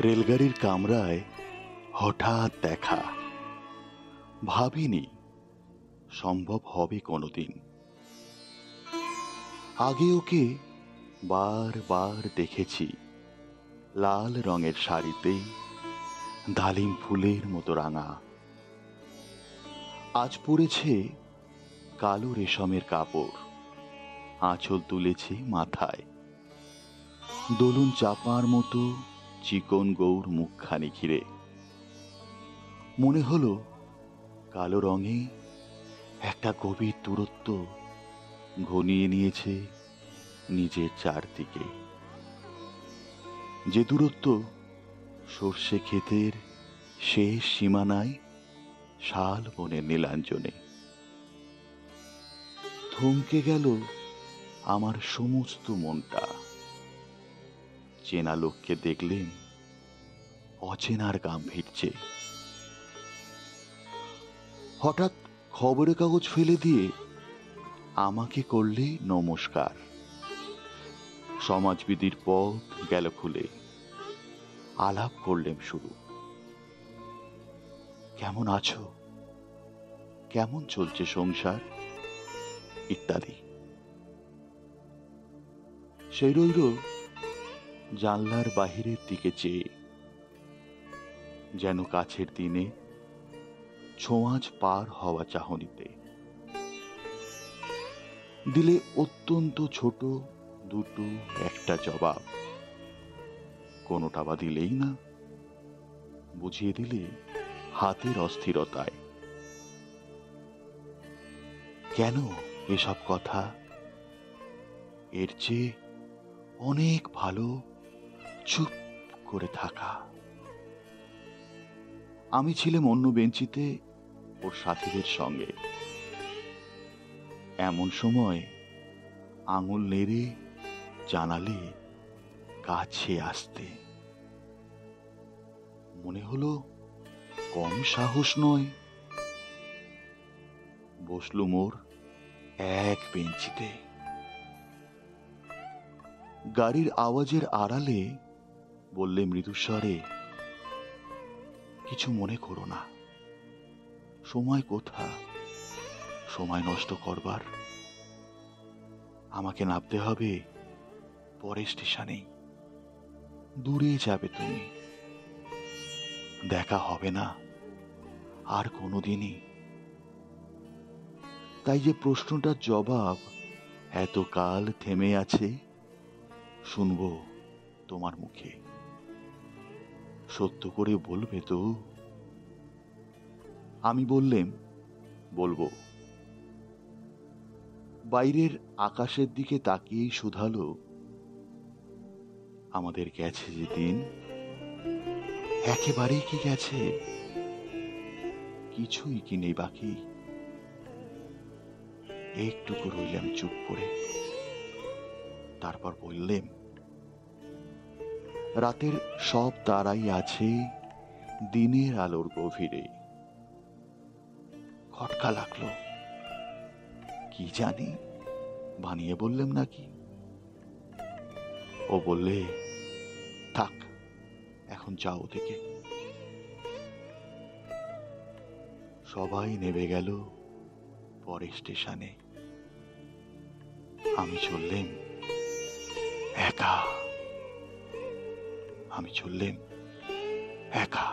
রেলগাড়ির কামরায় হঠাৎ দেখা, ভাবিনি সম্ভব হবে কোনোদিন। আগে ওকে বারবার দেখেছি লাল রঙের শাড়িতে, ডালিম ফুলের মতো রাঙা। আজ পরেছে কালো রেশমের কাপড়, আঁচল তুলেছে মাথায়, দোলন চাপার মতো চিকন গৌর মুখখানি ঘিরে। মনে হলো কালো রঙে একটা গভীর দূরত্ব ঘনিয়ে নিয়েছে নিজের চারদিকে, যে দূরত্ব সর্ষে ক্ষেতের শেষ সীমানায় শাল বনের নীলাঞ্জনে। থমকে গেল আমার সমস্ত মনটা। চেনা লোককে দেখলেন অচেনার গাম্ভীর্যে। হঠাৎ খবরের কাগজ ফেলে দিয়ে আমাকে করলে নমস্কার। সমাজবিধির পথ গেল খুলে, আলাপ করলেন শুরু। কেমন আছো, কেমন চলছে সংসার, ইত্যাদি। সেই রইল জানলার বাহিরের দিকে চেয়ে, যেন কাছের দিনে ছোঁয়াচ পার হওয়া চাহনিতে। দিলে অত্যন্ত ছোট দুটো একটা জবাব, কোনোটা বা দিলেই না, বুঝিয়ে দিলে হাতের অস্থিরতায়। কেন এসব কথা? এর চেয়ে অনেক ভালো চুপ করে থাকা। আমি ছিলাম অন্য বেঞ্চিতে ওর সাথীদের সঙ্গে। এমন সময় আঙুল নেড়ে জানালে কাছে আসতে। মনে হলো কম সাহস নয়। বসলুম ওর এক বেঞ্চিতে। গাড়ির আওয়াজের আড়ালে বললে মৃদুস্বরে, কিছু মনে করো না। সময় কোথা সময় নষ্ট করবার? আমাকে নামতে হবে পরের স্টেশনেই। দূরে যাবে তুমি, দেখা হবে না আর কোনোদিনই। তাই যে প্রশ্নটার জবাব এতকাল থেমে আছে, শুনবো তোমার মুখে। সত্য করে বলবে তো? আমি বললেম, বলবো। বাইরের আকাশের দিকে তাকিয়েই শুধালো, আমাদের গেছে যে দিন, একেবারেই কি গেছে? কিছুই কি নেই বাকি? একটুকু রইলাম চুপ করে। তারপর বললেম, রাতের সব তারাই আছে দিনের আলোর গভীরে। খটকা লাগলো, কি জানি বানিয়ে বললেম নাকি। ও বললে, থাক এখন যাও থেকে। সবাই নেমে গেল পরের স্টেশনে। আমি চললেম একা। আমি চললেম একা।